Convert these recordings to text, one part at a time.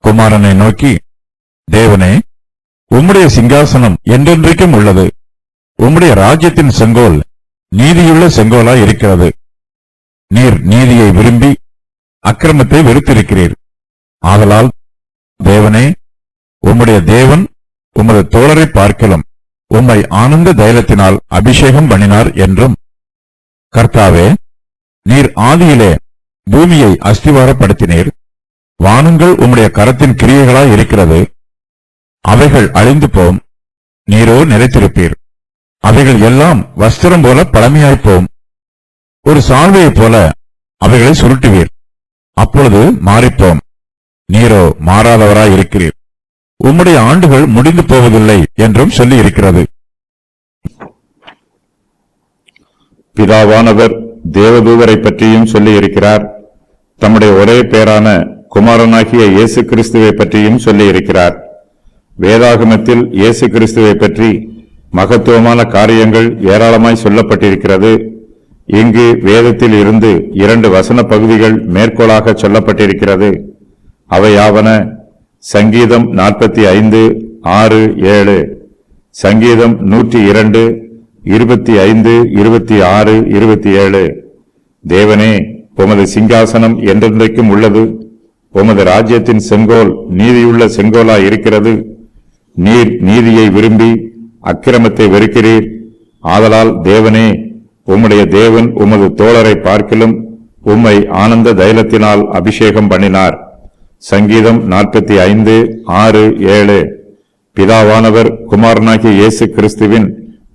குமாரனை நோக்கி, தேவனே, உம்முடைய சிங்காசனம் என்றென்றைக்கும் உள்ளது. உம்முடைய ராஜ்யத்தின் செங்கோல் நீதியுள்ள செங்கோலாய் இருக்கிறது. நீர் நீதியை விரும்பி அக்கிரமத்தை வெறுத்திருக்கிறீர். ஆதலால் தேவனே, உம்முடைய தேவன் உமது தோழரை பார்க்கலும் உம்மை ஆனந்த தைலத்தினால் அபிஷேகம் பண்ணினார் என்றும், கர்த்தாவே, நீர் ஆதியிலே பூமியை அஸ்திவாரப்படுத்தினீர். வானங்கள் உம்முடைய கரத்தின் கிரியைகளாய் இருக்கிறது. அவைகள் அழிந்து போம், நீரோ நிலைத்திருப்பீர். அவைகள் எல்லாம் வஸ்திரம் போல பழமையாய்ப்போம். ஒரு சால்வையைப் போல அவைகளை சுருட்டுவீர், அப்பொழுது மாறிப்போம். நீரோ மாறாதவராய் இருக்கிறீர். உம்முடைய ஆண்டுகள் முடிந்து போவதில்லை என்றும் சொல்லி இருக்கிறது. பிதாவானவர் தேவதூதரை பற்றியும் சொல்லி இருக்கிறார். தம்முடைய ஒரே பேரான குமாரனாகிய இயேசு கிறிஸ்துவை பற்றியும் சொல்லி இருக்கிறார். வேதாகமத்தில் இயேசு கிறிஸ்துவை பற்றி மகத்துவமான காரியங்கள் ஏராளமாய் சொல்லப்பட்டிருக்கிறது. இங்கு வேதத்தில் இருந்து 2 வசன பகுதிகள் மேற்கோளாக சொல்லப்பட்டிருக்கிறது. அவையாவன சங்கீதம் 45, 6, 7, சங்கீதம் 102, 25, 26, 27. தேவனே, உமது சிங்காசனம் என்றென்றைக்கும் உள்ளது. உமது ராஜ்யத்தின் செங்கோல் நீதியுள்ள செங்கோலாய் இருக்கிறது. நீர் நீதியை விரும்பி அக்கிரமத்தை வெறுக்கிறீர். ஆதலால் தேவனே, உம்முடைய தேவன் உமது தோழரை பார்க்கிலும் உம்மை ஆனந்த தைலத்தினால் அபிஷேகம் பண்ணினார். சங்கீதம் 45, 6, 7. பிதாவானவர் குமாரனாகிய இயேசு கிறிஸ்துவின்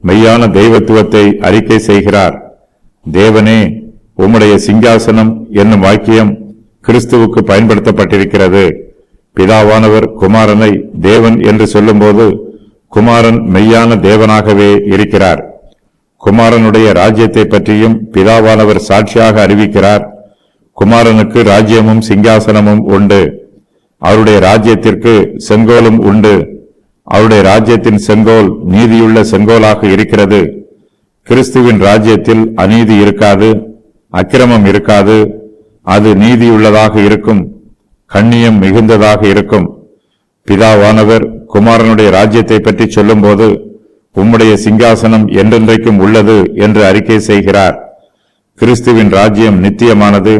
மெய்யான தெய்வத்துவத்தை அறிக்கை செய்கிறார். தேவனே, உம்முடைய சிங்காசனம் என்னும் வாக்கியம் கிறிஸ்துவுக்கு பயன்படுத்தப்பட்டிருக்கிறது. பிதாவானவர் குமாரனை தேவன் என்று சொல்லும்போது குமாரன் மெய்யான தேவனாகவே இருக்கிறார். குமாரனுடைய ராஜ்யத்தை பற்றியும் பிதாவானவர் சாட்சியாக அறிவிக்கிறார். குமாரனுக்கு ராஜ்யமும் சிங்காசனமும் உண்டு. அவருடைய ராஜ்யத்திற்கு செங்கோலும் உண்டு. அவருடைய ராஜ்யத்தின் செங்கோல் நீதியுள்ள செங்கோலாக இருக்கிறது. கிறிஸ்துவின் ராஜ்யத்தில் அநீதி இருக்காது, அக்கிரமம் இருக்காது. அது நீதியுள்ளதாக இருக்கும், கண்ணியம் மிகுந்ததாக இருக்கும். பிதாவானவர் குமாரனுடைய ராஜ்யத்தை பற்றி சொல்லும்போது உம்முடைய சிங்காசனம் என்றென்றைக்கும் உள்ளது என்று அறிக்கை செய்கிறார். கிறிஸ்துவின் ராஜ்யம் நித்தியமானது.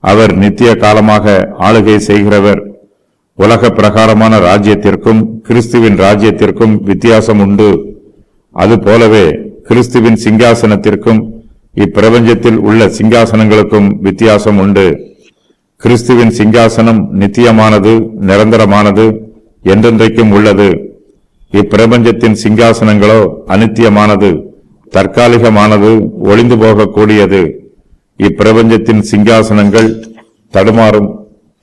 அவர் நித்திய காலமாக ஆளுகை செய்கிறவர். உலக பிரகாரமான ராஜ்யத்திற்கும் கிறிஸ்துவின் ராஜ்யத்திற்கும் வித்தியாசம் உண்டு. அதுபோலவே கிறிஸ்துவின் சிங்காசனத்திற்கும் இப்பிரபஞ்சத்தில் உள்ள சிங்காசனங்களுக்கும் வித்தியாசம் உண்டு. கிறிஸ்துவின் சிங்காசனம் நித்தியமானது, நிரந்தரமானது, என்றென்றைக்கும் உள்ளது. இப்பிரபஞ்சத்தின் சிங்காசனங்களோ அநித்தியமானது, தற்காலிகமானது, ஒளிந்து போகக்கூடியது. இப்பிரபஞ்சத்தின் சிங்காசனங்கள் தடுமாறும்.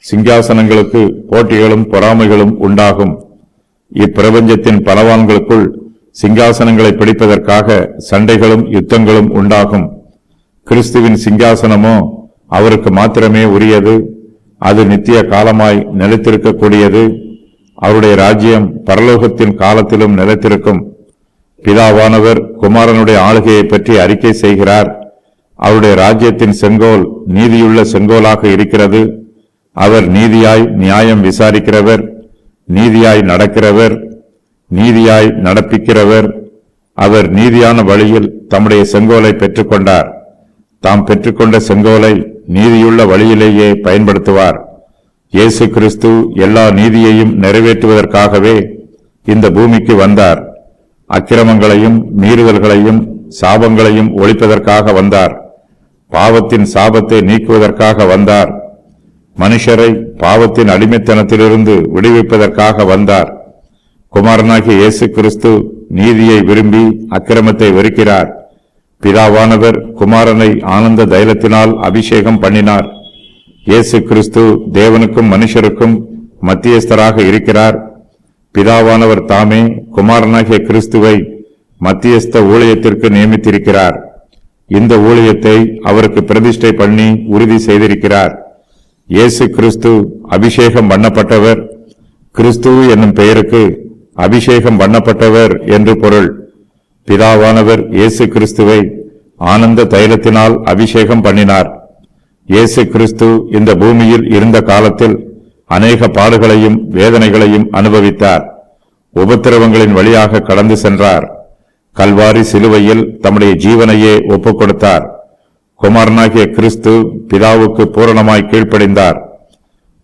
சிங்காசனங்களுக்கு போட்டிகளும் பொறாமைகளும் உண்டாகும். இப்பிரபஞ்சத்தின் பலவான்களுக்குள் சிங்காசனங்களை பிடிப்பதற்காக சண்டைகளும் யுத்தங்களும் உண்டாகும். கிறிஸ்துவின் சிங்காசனமோ அவருக்கு மாத்திரமே உரியது. அது நித்திய காலமாய் நிலைத்திருக்கக்கூடியது. அவருடைய ராஜ்யம் பரலோகத்தின் காலத்திலும் நிலைத்திருக்கும். பிதாவானவர் குமாரனுடைய ஆளுகையை பற்றி அறிக்கை செய்கிறார். அவருடைய ராஜ்யத்தின் செங்கோல் நீதியுள்ள செங்கோலாக இருக்கிறது. அவர் நீதியாய் நியாயம் விசாரிக்கிறவர், நீதியாய் நடக்கிறவர், நீதியாய் நடப்பிக்கிறவர். அவர் நீதியான வழியில் தம்முடைய செங்கோலை பெற்றுக்கொண்டார். தாம் பெற்றுக்கொண்ட செங்கோலை நீதியுள்ள வழியிலேயே பயன்படுத்துவார். இயேசு கிறிஸ்து எல்லா நீதியையும் நிறைவேற்றுவதற்காகவே இந்த பூமிக்கு வந்தார். அக்கிரமங்களையும் மீறுதல்களையும் சாபங்களையும் ஒழிப்பதற்காக வந்தார். பாவத்தின் சாபத்தை நீக்குவதற்காக வந்தார். மனுஷரை பாவத்தின் அடிமைத்தனத்திலிருந்து விடுவிப்பதற்காக வந்தார். குமாரனாகிய இயேசு கிறிஸ்து நீதியை விரும்பி அக்கிரமத்தை வெறுக்கிறார். பிதாவானவர் குமாரனை ஆனந்த தைலத்தினால் அபிஷேகம் பண்ணினார். இயேசு கிறிஸ்து தேவனுக்கும் மனுஷருக்கும் மத்தியஸ்தராக இருக்கிறார். பிதாவானவர் தாமே குமாரனாகிய கிறிஸ்துவை மத்தியஸ்த ஊழியத்திற்கு நியமித்திருக்கிறார். இந்த ஊழியத்தை அவருக்கு பிரதிஷ்டை பண்ணி உறுதி செய்திருக்கிறார். இயேசு கிறிஸ்து அபிஷேகம் பண்ணப்பட்டவர். கிறிஸ்து என்னும் பெயருக்கு அபிஷேகம் பண்ணப்பட்டவர் என்று பொருள். பிதாவானவர் இயேசு கிறிஸ்துவை ஆனந்த தைலத்தினால் அபிஷேகம் பண்ணினார். இயேசு கிறிஸ்து இந்த பூமியில் இருந்த காலத்தில் அநேக பாடுகளையும் வேதனைகளையும் அனுபவித்தார். உபத்திரவங்களின் வழியாக கடந்து சென்றார். கல்வாரி சிலுவையில் தம்முடைய ஜீவனையே ஒப்புக் கொடுத்தார். குமாரனாகிய கிறிஸ்து பிதாவுக்கு பூரணமாய் கீழ்ப்படிந்தார்.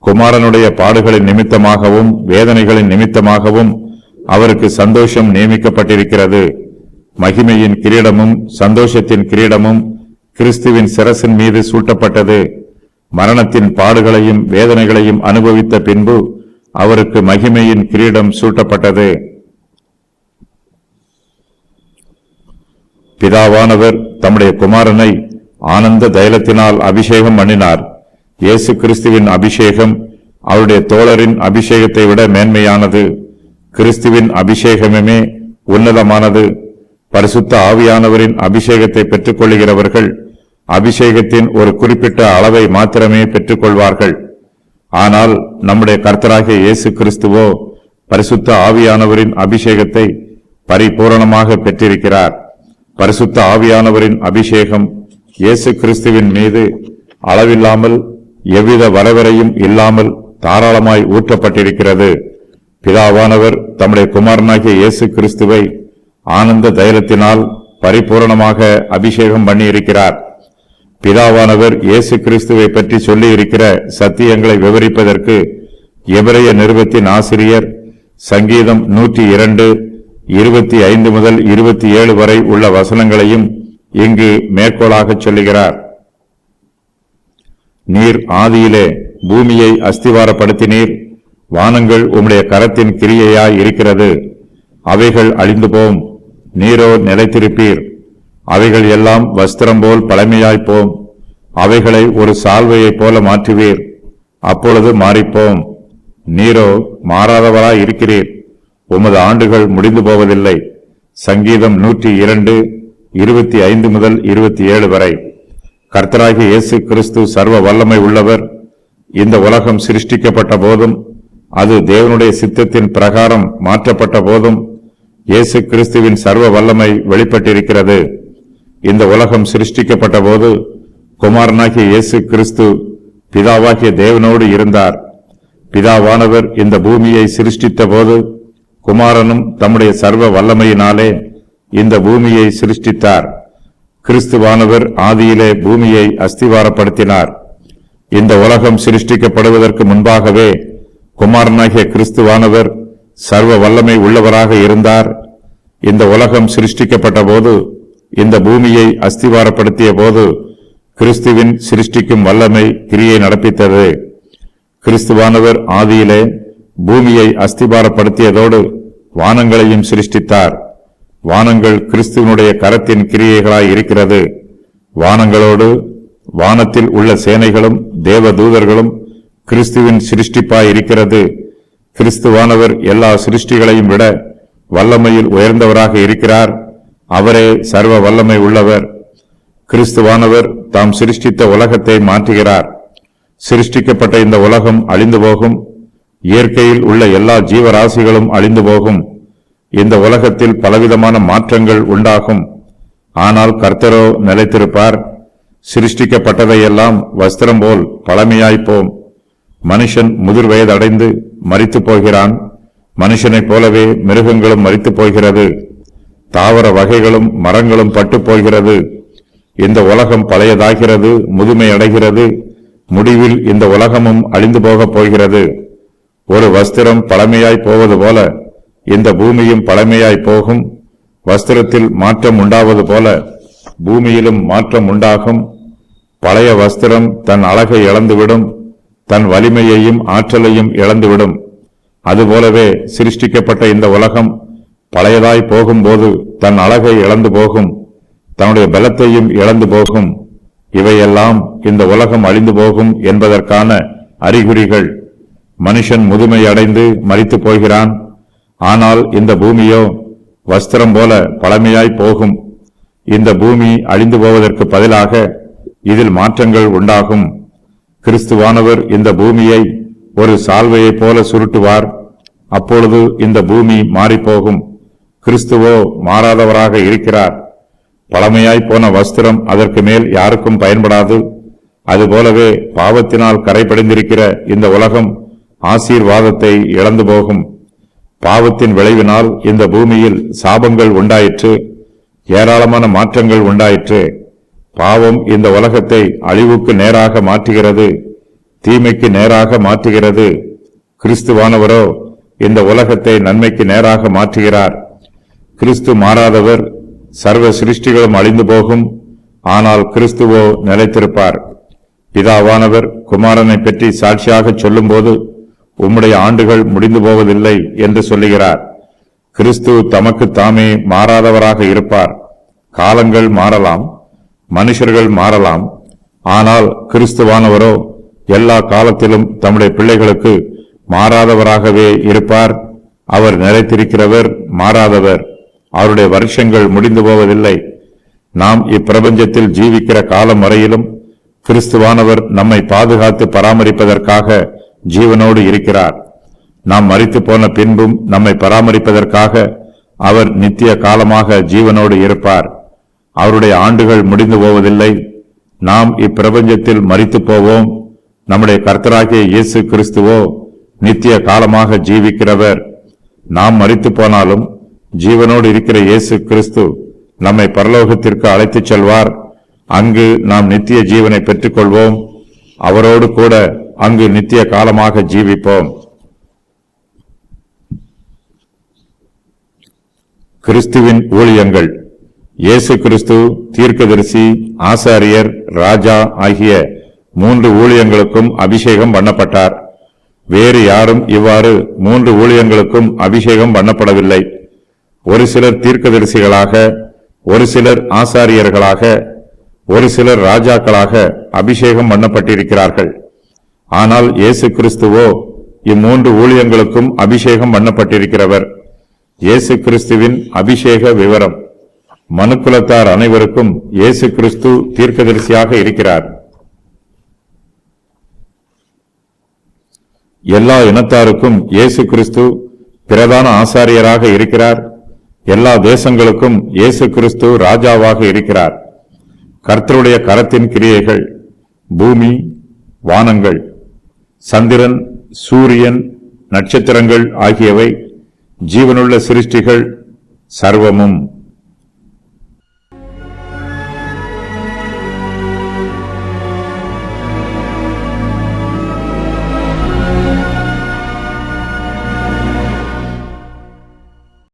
குமாரனுடைய பாடுகளின் நிமித்தமாகவும் வேதனைகளின் நிமித்தமாகவும் அவருக்கு சந்தோஷம் நியமிக்கப்பட்டிருக்கிறது. மகிமையின் கிரீடமும் சந்தோஷத்தின் கிரீடமும் கிறிஸ்துவின் சிரசின் மீது சூட்டப்பட்டது. மரணத்தின் பாடுகளையும் வேதனைகளையும் அனுபவித்த பின்பு அவருக்கு மகிமையின் கிரீடம் சூட்டப்பட்டது. பிதாவானவர் தம்முடைய குமாரனை ஆனந்த தைலத்தினால் அபிஷேகம் பண்ணினார். இயேசு கிறிஸ்துவின் அபிஷேகம் அவருடைய தோழரின் அபிஷேகத்தை விட மேன்மையானது. கிறிஸ்துவின் அபிஷேகமே உன்னதமானது. பரிசுத்த ஆவியானவரின் அபிஷேகத்தை பெற்றுக் கொள்ளுகிறவர்கள் அபிஷேகத்தின் ஒரு குறிப்பிட்ட அளவை மாத்திரமே பெற்றுக் கொள்வார்கள். ஆனால் நம்முடைய கர்த்தராகிய இயேசு கிறிஸ்துவோ பரிசுத்த ஆவியானவரின் அபிஷேகத்தை பரிபூரணமாக பெற்றிருக்கிறார். பரிசுத்த ஆவியானவரின் அபிஷேகம் இயேசு கிறிஸ்துவின் மீது அளவில்லாமல் எவ்வித வரவரையும் இல்லாமல் தாராளமாய் ஊற்றப்பட்டிருக்கிறது. பிதாவானவர் தம்முடைய குமாரனாகிய இயேசு கிறிஸ்துவை ஆனந்த தைலத்தினால் பரிபூரணமாக அபிஷேகம் பண்ணியிருக்கிறார். பிதாவானவர் இயேசு கிறிஸ்துவை பற்றி சொல்லி இருக்கிற சத்தியங்களை விவரிப்பதற்கு எபிரேய நிருபத்தின் ஆசிரியர் சங்கீதம் 102 25 முதல் 27 வரை உள்ள வசனங்களையும் இங்கு மேற்கோளாக சொல்லுகிறார். நீர் ஆதியிலே பூமியை அஸ்திவாரப்படுத்தினீர். வானங்கள் உம்முடைய கரத்தின் கிரியையாய் இருக்கிறது. அவைகள் அழிந்து போம், நீரோ நிலைத்திருப்பீர். அவைகள் எல்லாம் வஸ்திரம் போல் பழமையாய்ப்போம். அவைகளை ஒரு சால்வையைப் போல மாற்றுவீர், அப்பொழுது மாறிப்போம். நீரோ மாறாதவராய் இருக்கிறீர். உமது ஆண்டுகள் முடிந்து போவதில்லை. சங்கீதம் 102 25 முதல் 27 வரை. கர்த்தராகிய இயேசு கிறிஸ்து சர்வ வல்லமை உள்ளவர். இந்த உலகம் சிருஷ்டிக்கப்பட்ட போதும் அது தேவனுடைய சித்தத்தின் பிரகாரம் மாற்றப்பட்ட போதும் இயேசு கிறிஸ்துவின் சர்வ வல்லமை வெளிப்பட்டிருக்கிறது. இந்த உலகம் சிருஷ்டிக்கப்பட்ட போது குமாரனாகிய இயேசு கிறிஸ்து பிதாவாகிய தேவனோடு இருந்தார். பிதாவானவர் இந்த பூமியை சிருஷ்டித்த போது குமாரனும் தம்முடைய சர்வ வல்லமையினாலே இந்த பூமியை சிருஷ்டித்தார். கிறிஸ்துவானவர் ஆதியிலே பூமியை அஸ்திவாரப்படுத்தினார். இந்த உலகம் சிருஷ்டிக்கப்படுவதற்கு முன்பாகவே குமாரனாகிய கிறிஸ்துவானவர் சர்வ வல்லமை உள்ளவராக இருந்தார். இந்த உலகம் சிருஷ்டிக்கப்பட்ட போது இந்த பூமியை அஸ்திவாரப்படுத்திய போது கிறிஸ்துவின் சிருஷ்டிக்கும் வல்லமை கிரியை நடப்பித்தது. கிறிஸ்துவானவர் ஆதியிலே பூமியை அஸ்திபாரப்படுத்தியதோடு வானங்களையும் சிருஷ்டித்தார். வானங்கள் கிறிஸ்துவனுடைய கரத்தின் கிரியைகளாய் இருக்கிறது. வானங்களோடு வானத்தில் உள்ள சேனைகளும் தேவ தூதர்களும் கிறிஸ்துவின் சிருஷ்டிப்பாய் இருக்கிறது. கிறிஸ்துவானவர் எல்லா சிருஷ்டிகளையும் விட வல்லமையில் உயர்ந்தவராக இருக்கிறார். அவரே சர்வ வல்லமை உள்ளவர். கிறிஸ்துவானவர் தாம் சிருஷ்டித்த உலகத்தை மாற்றுகிறார். சிருஷ்டிக்கப்பட்ட இந்த உலகம் அழிந்து போகும். இயற்கையில் உள்ள எல்லா ஜீவராசிகளும் அழிந்து போகும். இந்த உலகத்தில் பலவிதமான மாற்றங்கள் உண்டாகும். ஆனால் கர்த்தரோ நிலைத்திருப்பார். சிருஷ்டிக்கப்பட்டதையெல்லாம் வஸ்திரம் போல் பழமையாய்ப்போம். மனுஷன் முதிர் வயதடைந்து மரித்து போகிறான். மனுஷனைப் போலவே மிருகங்களும் மரித்து போகிறது. தாவர வகைகளும் மரங்களும் பட்டு போகிறது. இந்த உலகம் பழையதாகிறது, முதுமை அடைகிறது. முடிவில் இந்த உலகமும் அழிந்து போகப் போகிறது. ஒரு வஸ்திரம் பழமையாய் போவது போல இந்த பூமியும் பழமையாய் போகும். வஸ்திரத்தில் மாற்றம் உண்டாவது போல பூமியிலும் மாற்றம் உண்டாகும். பழைய வஸ்திரம் தன் அழகை இழந்துவிடும், தன் வலிமையையும் ஆற்றலையும் இழந்துவிடும். அதுபோலவே சிருஷ்டிக்கப்பட்ட இந்த உலகம் பழையதாய் போகும்போது தன் அழகை இழந்து போகும், தன்னுடைய பலத்தையும் இழந்து போகும். இவையெல்லாம் இந்த உலகம் அழிந்து போகும் என்பதற்கான அறிகுறிகள். மனுஷன் முதுமை அடைந்து மரித்து போகிறான். ஆனால் இந்த பூமியோ வஸ்திரம் போல பழமையாய் போகும். இந்த பூமி அழிந்து போவதற்கு பதிலாக இதில் மாற்றங்கள் உண்டாகும். கிறிஸ்துவானவர் இந்த பூமியை ஒரு சால்வையைப் போல சுருட்டுவார். அப்பொழுது இந்த பூமி மாறிப்போகும். கிறிஸ்துவோ மாறாதவராக இருக்கிறார். பழமையாய் போன வஸ்திரம் அதற்கு மேல் யாருக்கும் பயன்படாது. அதுபோலவே பாவத்தினால் கரைபடிந்திருக்கிற இந்த உலகம் ஆசீர்வாதத்தை இழந்து போகும். பாவத்தின் விளைவினால் இந்த பூமியில் சாபங்கள் உண்டாயிற்று, ஏராளமான மாற்றங்கள் உண்டாயிற்று. பாவம் இந்த உலகத்தை அழிவுக்கு நேராக மாற்றுகிறது, தீமைக்கு நேராக மாற்றுகிறது. கிறிஸ்துவானவரோ இந்த உலகத்தை நன்மைக்கு நேராக மாற்றுகிறார். கிறிஸ்து மாறாதவர். சர்வ சிருஷ்டிகளும் அழிந்து போகும், ஆனால் கிறிஸ்துவோ நிலைத்திருப்பார். பிதாவானவர் குமாரனை பற்றி சாட்சியாக சொல்லும்போது, உம்முடைய ஆண்டுகள் முடிந்து போவதில்லை என்று சொல்லுகிறார். கிறிஸ்து தமக்கு தாமே மாறாதவராக இருப்பார். காலங்கள் மாறலாம், மனுஷர்கள் மாறலாம், ஆனால் கிறிஸ்துவானவரோ எல்லா காலத்திலும் தம்முடைய பிள்ளைகளுக்கு மாறாதவராகவே இருப்பார். அவர் நிலைத்திருக்கிறவர், மாறாதவர். அவருடைய வருஷங்கள் முடிந்து போவதில்லை. நாம் இப்பிரபஞ்சத்தில் ஜீவிக்கிற காலம் வரையிலும் கிறிஸ்துவானவர் நம்மை பாதுகாத்து பராமரிப்பதற்காக ஜீவனோடு இருக்கிறார். நாம் மரித்து போன பின்பும் நம்மை பராமரிப்பதற்காக அவர் நித்திய காலமாக ஜீவனோடு இருப்பார். அவருடைய ஆண்டுகள் முடிந்து போவதில்லை. நாம் இப்பிரபஞ்சத்தில் மரித்து போவோம். நம்முடைய கர்த்தராகிய இயேசு கிறிஸ்துவோ நித்திய காலமாக ஜீவிக்கிறவர். நாம் மரித்து போனாலும் ஜீவனோடு இருக்கிற இயேசு கிறிஸ்து நம்மை பரலோகத்திற்கு அழைத்துச் செல்வார். அங்கு நாம் நித்திய ஜீவனை பெற்றுக் கொள்வோம். அவரோடு கூட அங்கு நித்திய காலமாக ஜீவிப்போம். கிறிஸ்துவின் ஊழியங்கள். இயேசு கிறிஸ்து தீர்க்கதரிசி, ஆசாரியர், ராஜா ஆகிய 3 ஊழியங்களுக்கும் அபிஷேகம் பண்ணப்பட்டார். வேறு யாரும் இவ்வாறு 3 ஊழியங்களுக்கும் அபிஷேகம் பண்ணப்படவில்லை. ஒரு சிலர் தீர்க்கதரிசிகளாக, ஒரு சிலர் ஆசாரியர்களாக, ஒரு சிலர் ராஜாக்களாக அபிஷேகம் பண்ணப்பட்டிருக்கிறார்கள். ஆனால் இயேசு கிறிஸ்துவோ இம்3 ஊழியங்களுக்கும் அபிஷேகம் பண்ணப்பட்டிருக்கிறவர். இயேசு கிறிஸ்துவின் அபிஷேக விவரம். மனுக்குலத்தார் அனைவருக்கும் இயேசு கிறிஸ்து தீர்க்கதரிசியாக இருக்கிறார். எல்லா இனத்தாருக்கும் இயேசு கிறிஸ்து பிரதான ஆசாரியராக இருக்கிறார். எல்லா தேசங்களுக்கும் இயேசு கிறிஸ்து ராஜாவாக இருக்கிறார். கர்த்தருடைய கரத்தின் கிரியைகள். பூமி, வானங்கள், சந்திரன், சூரியன், நட்சத்திரங்கள் ஆகியவை, ஜீவனுள்ள சிருஷ்டிகள் சர்வமும்